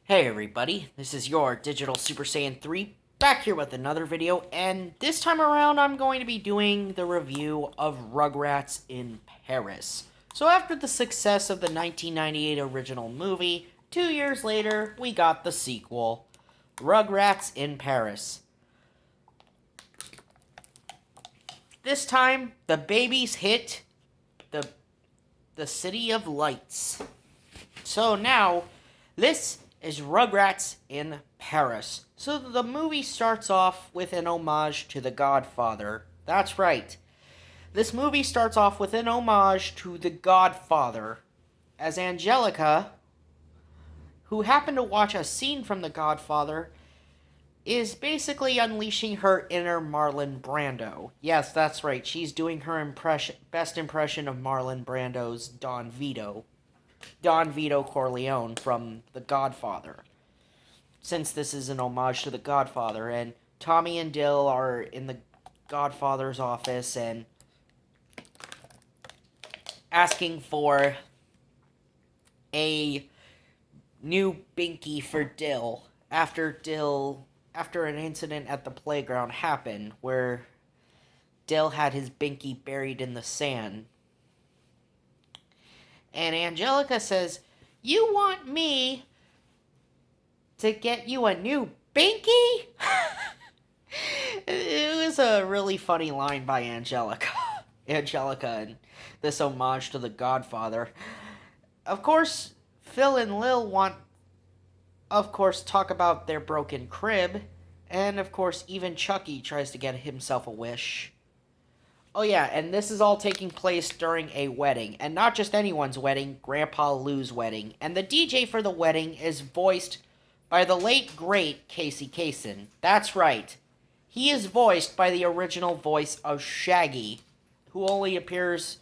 Hey everybody, this is your Digital Super Saiyan 3, back here with another video, and this time around I'm going to be doing the review of Rugrats in Paris. So after the success of the 1998 original movie, 2 years later, we got the sequel, Rugrats in Paris. This time, the babies hit the City of Lights. So now, this is Rugrats in Paris. So the movie starts off with an homage to The Godfather. That's right. This movie starts off with an homage to The Godfather, as Angelica, who happened to watch a scene from The Godfather, is basically unleashing her inner Marlon Brando. Yes, that's right. She's doing her best impression of Marlon Brando's Don Vito Corleone from The Godfather. Since this is an homage to The Godfather, and Tommy and Dill are in The Godfather's office and asking for a new binky for Dill after an incident at the playground happened where Dill had his binky buried in the sand. And Angelica says, "You want me to get you a new binky?" It was a really funny line by Angelica and this homage to The Godfather. Of course, Phil and Lil talk about their broken crib, and of course, even Chucky tries to get himself a wish. Oh yeah, and this is all taking place during a wedding, and not just anyone's wedding, Grandpa Lou's wedding. And the DJ for the wedding is voiced by the late, great Casey Kasem. That's right. He is voiced by the original voice of Shaggy, who only appears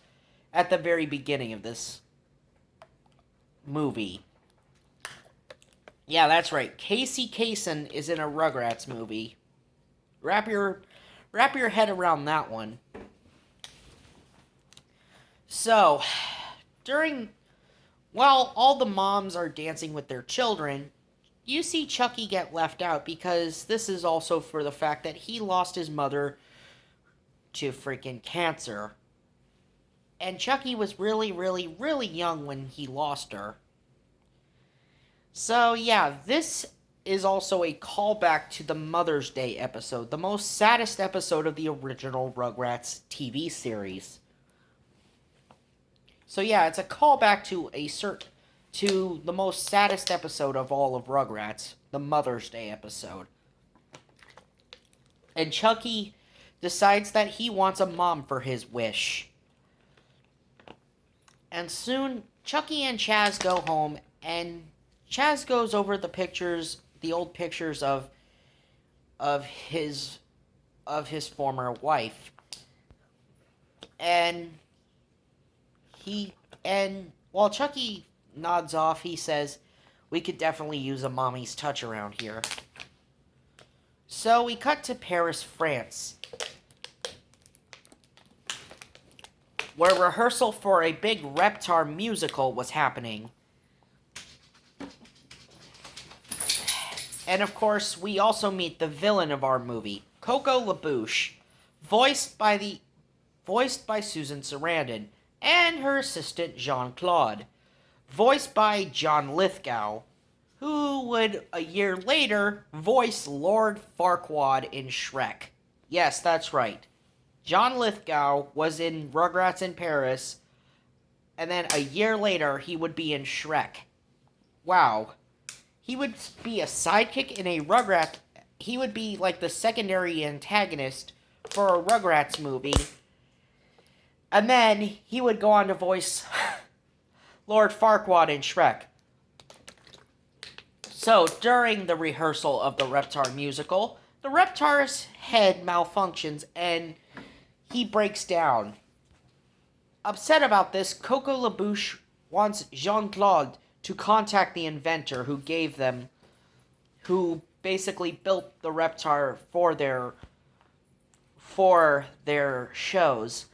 at the very beginning of this movie. Yeah, that's right. Casey Kasem is in a Rugrats movie. Wrap your head around that one. So, while all the moms are dancing with their children, you see Chucky get left out because this is also for the fact that he lost his mother to freaking cancer. And Chucky was really, really, really young when he lost her. So, yeah, this is also a callback to the Mother's Day episode, the most saddest episode of the original Rugrats TV series. So yeah, it's a callback to the most saddest episode of all of Rugrats, the Mother's Day episode. And Chucky decides that he wants a mom for his wish. And soon, Chucky and Chaz go home, and Chaz goes over the old pictures of his former wife. And while Chucky nods off, he says, "We could definitely use a mommy's touch around here." So we cut to Paris, France, where rehearsal for a big Reptar musical was happening. And of course, we also meet the villain of our movie, Coco LaBouche, voiced by Susan Sarandon, and her assistant Jean-Claude, voiced by John Lithgow, who would, a year later, voice Lord Farquaad in Shrek. Yes, that's right. John Lithgow was in Rugrats in Paris, and then a year later, he would be in Shrek. Wow. He would be a sidekick in a Rugrats. He would be like the secondary antagonist for a Rugrats movie. And then he would go on to voice Lord Farquaad in Shrek. So, during the rehearsal of the Reptar musical, the Reptar's head malfunctions and he breaks down. Upset about this, Coco LaBouche wants Jean-Claude to contact the inventor who basically built the Reptar for their shows.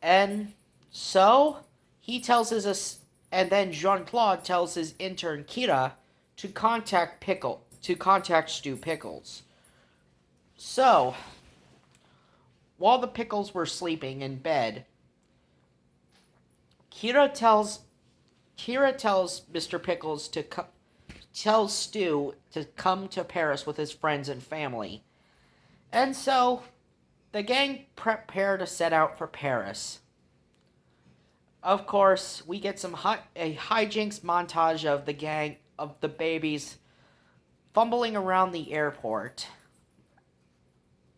And so, and then Jean-Claude tells his intern Kira to contact Stu Pickles. So, while the Pickles were sleeping in bed, Kira tells Mr. Pickles tells Stu to come to Paris with his friends and family. And so, the gang prepare to set out for Paris. Of course, we get a hijinks montage of the babies fumbling around the airport.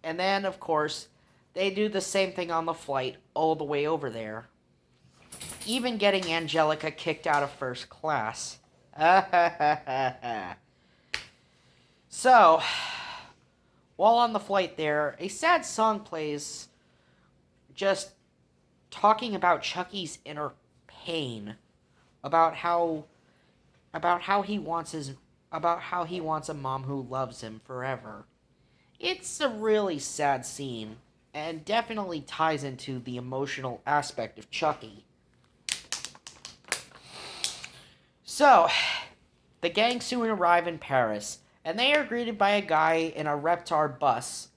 And then, of course, they do the same thing on the flight all the way over there. Even getting Angelica kicked out of first class. So, while on the flight there, a sad song plays, just talking about Chucky's inner pain, about how he wants a mom who loves him forever. It's a really sad scene, and definitely ties into the emotional aspect of Chucky. So, the gang soon arrive in Paris, and they are greeted by a guy in a Reptar bus,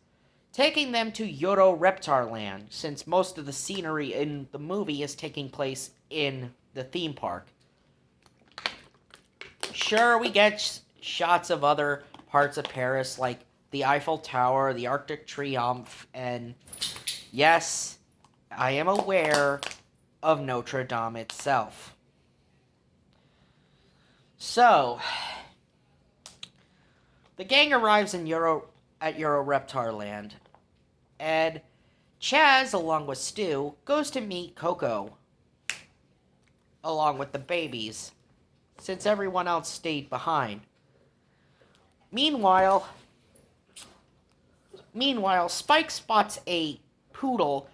taking them to Yoto Reptar Land, since most of the scenery in the movie is taking place in the theme park. Sure, we get shots of other parts of Paris, like the Eiffel Tower, the Arc de Triomphe, and yes, I am aware of Notre Dame itself. So, the gang arrives at Euro Reptar Land, and Chaz, along with Stu, goes to meet Coco, along with the babies, since everyone else stayed behind. Meanwhile, Spike spots a poodle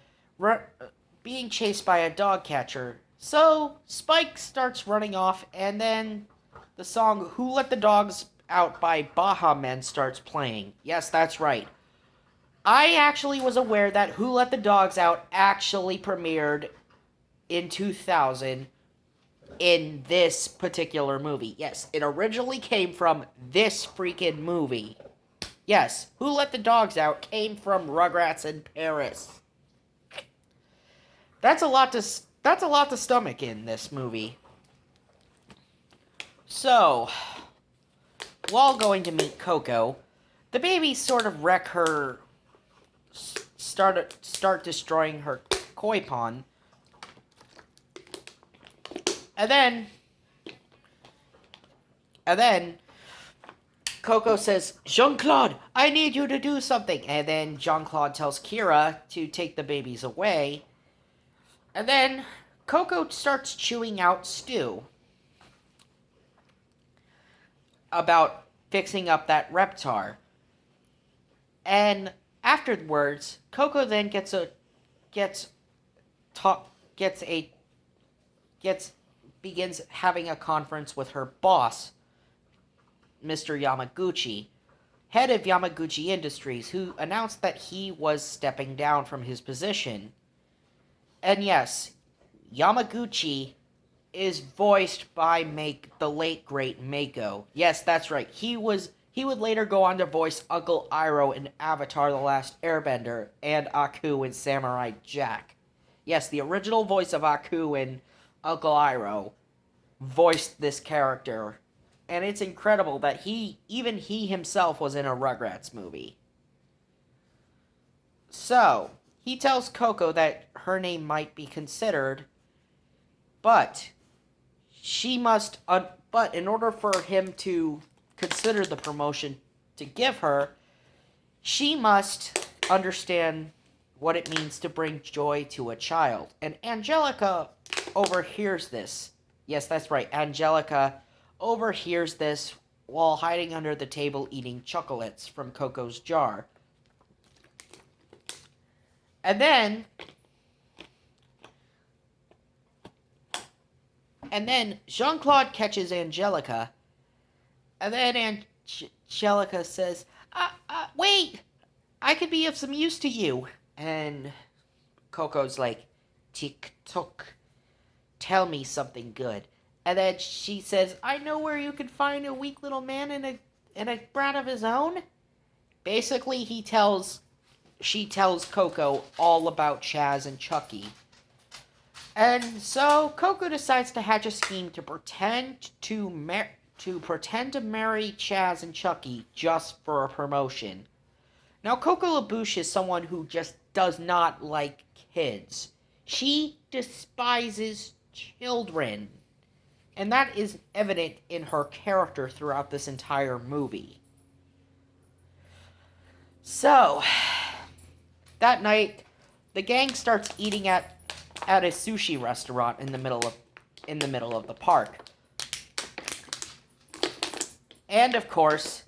being chased by a dog catcher, so Spike starts running off, and then the song Who Let the Dogs Out by Baha Men starts playing. Yes, that's right. I actually was aware that Who Let the Dogs Out actually premiered in 2000 in this particular movie. Yes, it originally came from this freaking movie. Yes, Who Let the Dogs Out came from Rugrats in Paris. That's a lot to stomach in this movie. So, while going to meet Coco, the babies sort of wreck her, start destroying her koi pond. And then Coco says, Jean-Claude, I need you to do something. And then Jean-Claude tells Kira to take the babies away. And then Coco starts chewing out Stu about fixing up that Reptar. And afterwards, Coco then begins having a conference with her boss, Mr. Yamaguchi, head of Yamaguchi Industries, who announced that he was stepping down from his position. And yes, Yamaguchi is voiced by the late great Mako. Yes, that's right. He would later go on to voice Uncle Iroh in Avatar: The Last Airbender and Aku in Samurai Jack. Yes, the original voice of Aku in Uncle Iroh voiced this character. And it's incredible that he himself was in a Rugrats movie. So, he tells Coco that her name might be considered, but but in order for him to consider the promotion to give her, she must understand what it means to bring joy to a child. And Angelica overhears this. Yes, that's right. Angelica overhears this while hiding under the table eating chocolates from Coco's jar. And then Jean-Claude catches Angelica. And then Angelica says, wait, I could be of some use to you. And Coco's like, tick-tock, tell me something good. And then she says, I know where you can find a weak little man and a brat of his own. Basically, she tells Coco all about Chaz and Chucky. And so Coco decides to hatch a scheme to pretend to marry Chaz and Chucky just for a promotion. Now, Coco LaBouche is someone who just does not like kids. She despises children. And that is evident in her character throughout this entire movie. So, that night, the gang starts eating at a sushi restaurant in the middle of the park. And of course,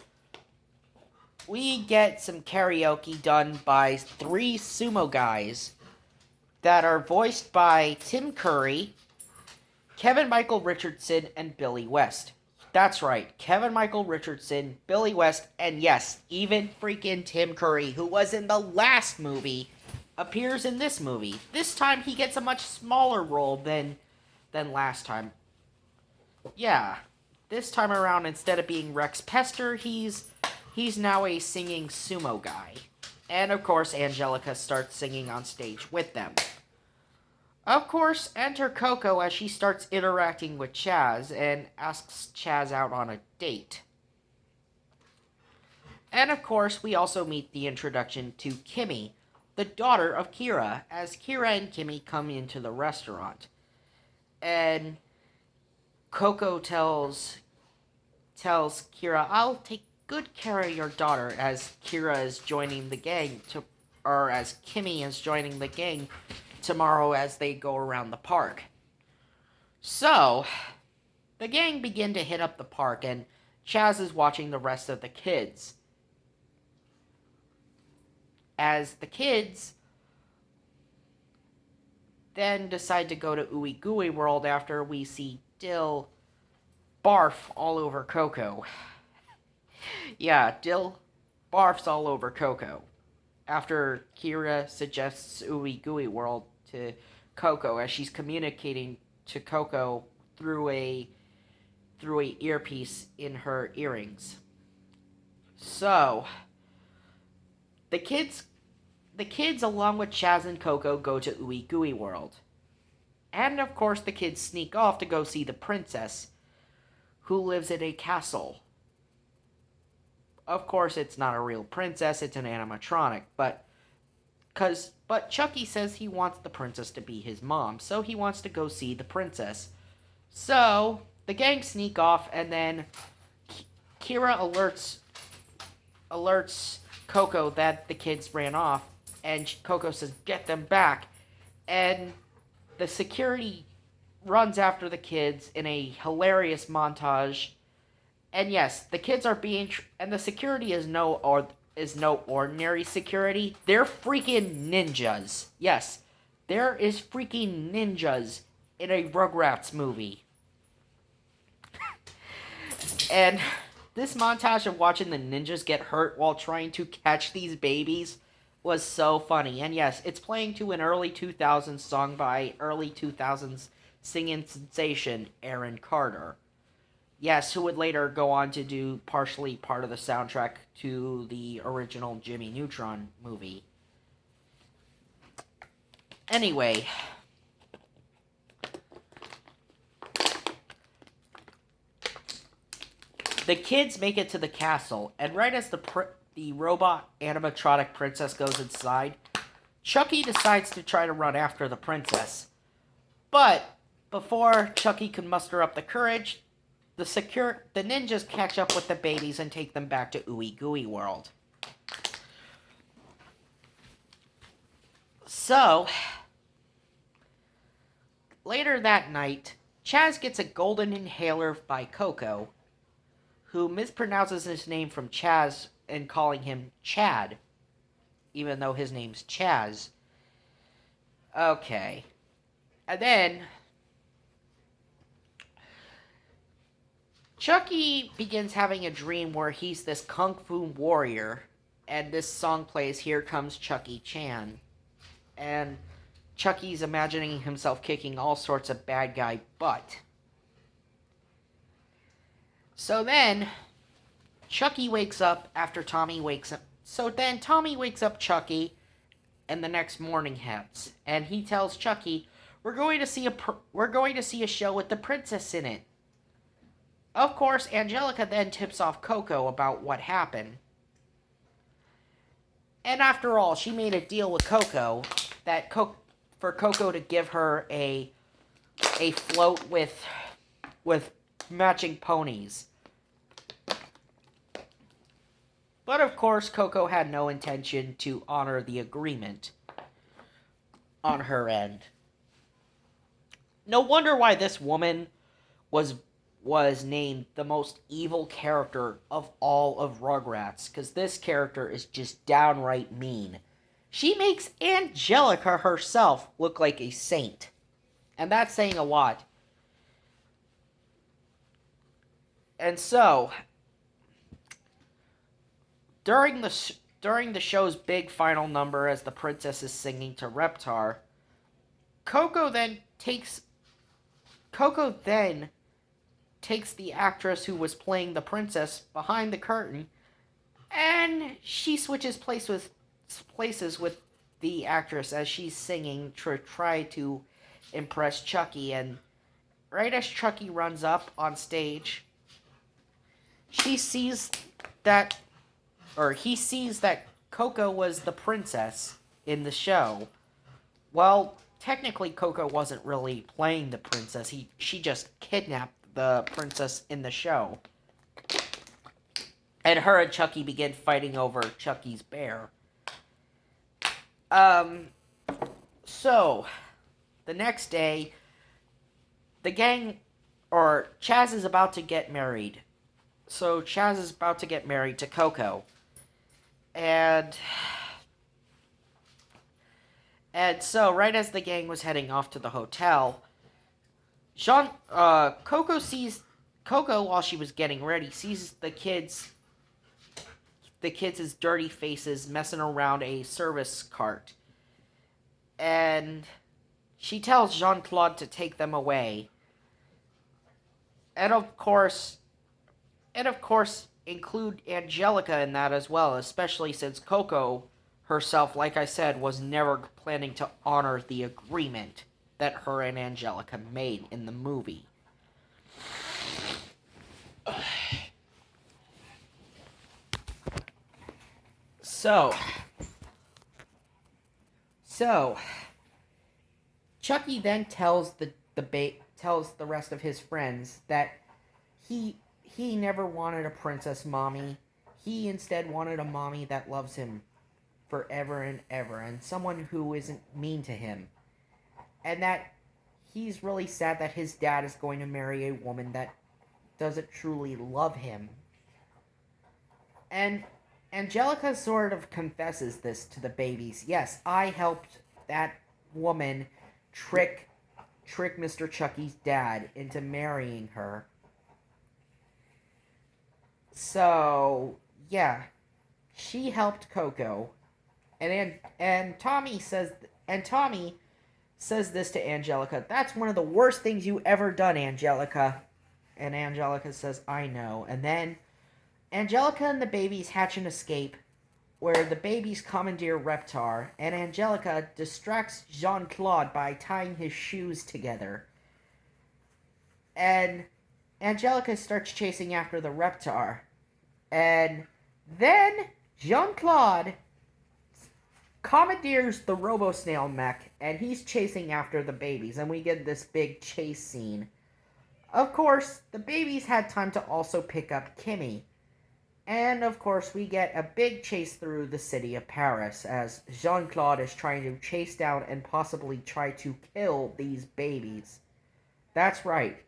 we get some karaoke done by 3 sumo guys that are voiced by Tim Curry, Kevin Michael Richardson, and Billy West. That's right, Kevin Michael Richardson, Billy West, and yes, even freaking Tim Curry, who was in the last movie, appears in this movie. This time he gets a much smaller role than last time. Yeah, this time around, instead of being Rex Pester, he's now a singing sumo guy. And of course, Angelica starts singing on stage with them. Of course, enter Coco as she starts interacting with Chaz and asks Chaz out on a date. And of course, we also meet the introduction to Kimmy, the daughter of Kira, as Kira and Kimmy come into the restaurant. And Coco tells Kira, I'll take good care of your daughter, as Kira is joining the gang, as Kimmy is joining the gang tomorrow as they go around the park. So, the gang begin to hit up the park, and Chaz is watching the rest of the kids. As the kids then decide to go to Ooey Gooey World after we see Dill barf all over Coco. Yeah, Dill barfs all over Coco after Kira suggests Ooey Gooey World to Coco as she's communicating to Coco through a earpiece in her earrings. So, the kids along with Chaz and Coco go to Ooey Gooey World. And of course the kids sneak off to go see the princess, who lives in a castle. Of course, it's not a real princess, it's an animatronic, but Chucky says he wants the princess to be his mom, so he wants to go see the princess. So, the gang sneak off, and then Kira alerts Coco that the kids ran off, and Coco says, get them back. And the security runs after the kids in a hilarious montage. And yes, the kids are and the security is no ordinary security. They're freaking ninjas. Yes, there is freaking ninjas in a Rugrats movie. And this montage of watching the ninjas get hurt while trying to catch these babies was so funny. And yes, it's playing to an early 2000s song by early 2000s singing sensation Aaron Carter. Yes, who would later go on to do partially part of the soundtrack to the original Jimmy Neutron movie. Anyway, the kids make it to the castle, and right as the robot animatronic princess goes inside, Chucky decides to try to run after the princess. But before Chucky can muster up the courage, the ninjas catch up with the babies and take them back to Ooey Gooey World. So, later that night, Chaz gets a golden inhaler by Coco, who mispronounces his name from Chaz and calling him Chad, even though his name's Chaz. Okay. And then Chucky begins having a dream where he's this kung fu warrior, and this song plays, Here Comes Chucky Chan. And Chucky's imagining himself kicking all sorts of bad guy butt. So then, Chucky wakes up after Tommy wakes up. So then Tommy wakes up Chucky, and the next morning hits, and he tells Chucky, we're going to see a show with the princess in it." Of course, Angelica then tips off Coco about what happened. And after all, she made a deal with Coco for Coco to give her a float with matching ponies. But of course, Coco had no intention to honor the agreement on her end. No wonder why this woman was named the most evil character of all of Rugrats, because this character is just downright mean. She makes Angelica herself look like a saint, and that's saying a lot. And so, during the show's big final number, as the princess is singing to Reptar, Coco then takes the actress who was playing the princess behind the curtain, and she switches places with the actress as she's singing to try to impress Chucky. And right as Chucky runs up on stage, he sees that Coco was the princess in the show. Well, technically Coco wasn't really playing the princess. She just kidnapped the princess in the show. And her and Chucky begin fighting over Chucky's bear. So, the next day, the gang, or Chaz is about to get married. So, Chaz is about to get married to Coco. And so, right as the gang was heading off to the hotel, Coco, while she was getting ready, sees the kids' dirty faces messing around a service cart. And she tells Jean-Claude to take them away. And of course, include Angelica in that as well, especially since Coco herself, like I said, was never planning to honor the agreement that her and Angelica made in the movie. So, Chucky then tells the rest of his friends that he never wanted a princess mommy. He instead wanted a mommy that loves him forever and ever, and someone who isn't mean to him. And that he's really sad that his dad is going to marry a woman that doesn't truly love him. And Angelica sort of confesses this to the babies. Yes, I helped that woman trick Mr. Chucky's dad into marrying her. So, yeah, she helped Coco. And Tommy says this to Angelica. "That's one of the worst things you ever done, Angelica." And Angelica says, "I know." And then Angelica and the babies hatch an escape where the babies commandeer Reptar, and Angelica distracts Jean-Claude by tying his shoes together. And Angelica starts chasing after the Reptar. And then Jean-Claude commandeers the Robo-Snail mech, and he's chasing after the babies, and we get this big chase scene. Of course, the babies had time to also pick up Kimmy. And, of course, we get a big chase through the city of Paris as Jean-Claude is trying to chase down and possibly try to kill these babies. That's right.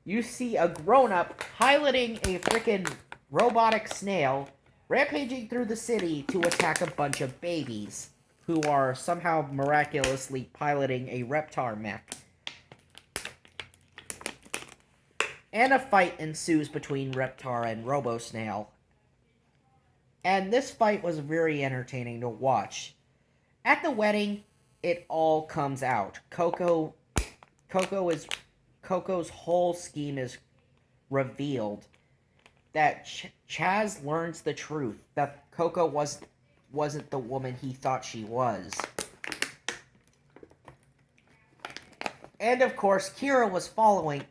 You see a grown-up piloting a freaking robotic snail rampaging through the city to attack a bunch of babies who are somehow miraculously piloting a Reptar mech. And a fight ensues between Reptar and Robo-Snail. And this fight was very entertaining to watch. At the wedding, it all comes out. Coco's whole scheme is revealed. that Chaz learns the truth that Coco wasn't the woman he thought she was. And of course, Kira was following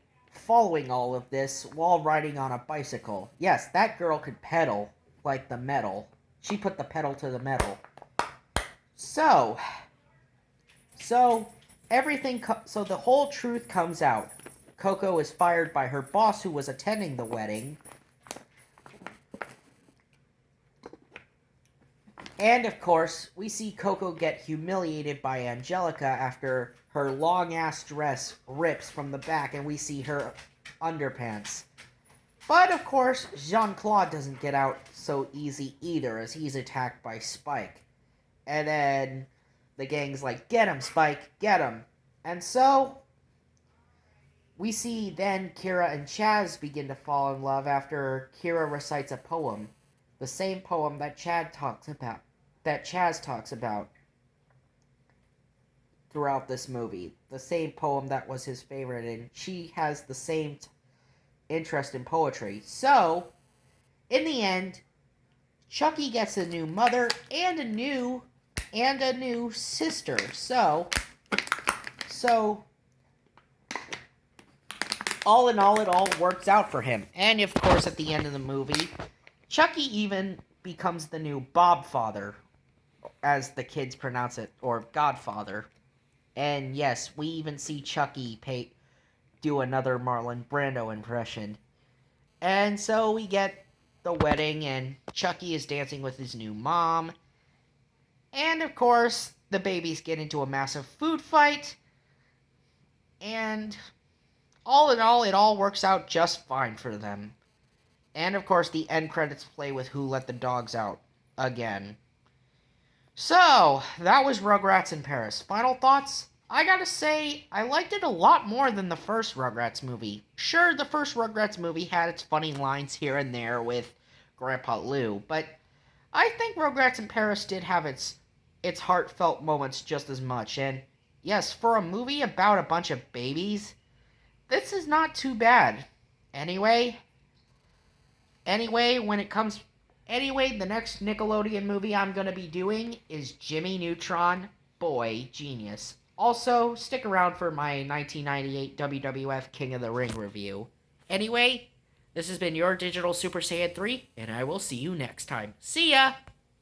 all of this while riding on a bicycle. Yes, that girl could pedal like the metal. She put the pedal to the metal. So the whole truth comes out. Coco is fired by her boss who was attending the wedding. And of course, we see Coco get humiliated by Angelica after her long-ass dress rips from the back and we see her underpants. But of course, Jean-Claude doesn't get out so easy either as he's attacked by Spike. And then the gang's like, "Get him, Spike, get him." And so, we see then Kira and Chaz begin to fall in love after Kira recites a poem. The same poem that Chaz talks about throughout this movie. The same poem that was his favorite, and she has the same interest in poetry. So, in the end, Chucky gets a new mother and a new sister. So all in all, it all works out for him. And of course, at the end of the movie, Chucky even becomes the new Bobfather, as the kids pronounce it, or Godfather. And yes, we even see Chucky do another Marlon Brando impression. And so we get the wedding, and Chucky is dancing with his new mom. And of course, the babies get into a massive food fight. And all in all, it all works out just fine for them. And of course, the end credits play with Who Let the Dogs Out again. So, that was Rugrats in Paris. Final thoughts? I gotta say, I liked it a lot more than the first Rugrats movie. Sure, the first Rugrats movie had its funny lines here and there with Grandpa Lou, but I think Rugrats in Paris did have its heartfelt moments just as much. And yes, for a movie about a bunch of babies, this is not too bad. Anyway, the next Nickelodeon movie I'm going to be doing is Jimmy Neutron, Boy Genius. Also, stick around for my 1998 WWF King of the Ring review. Anyway, this has been your Digital Super Saiyan 3, and I will see you next time. See ya!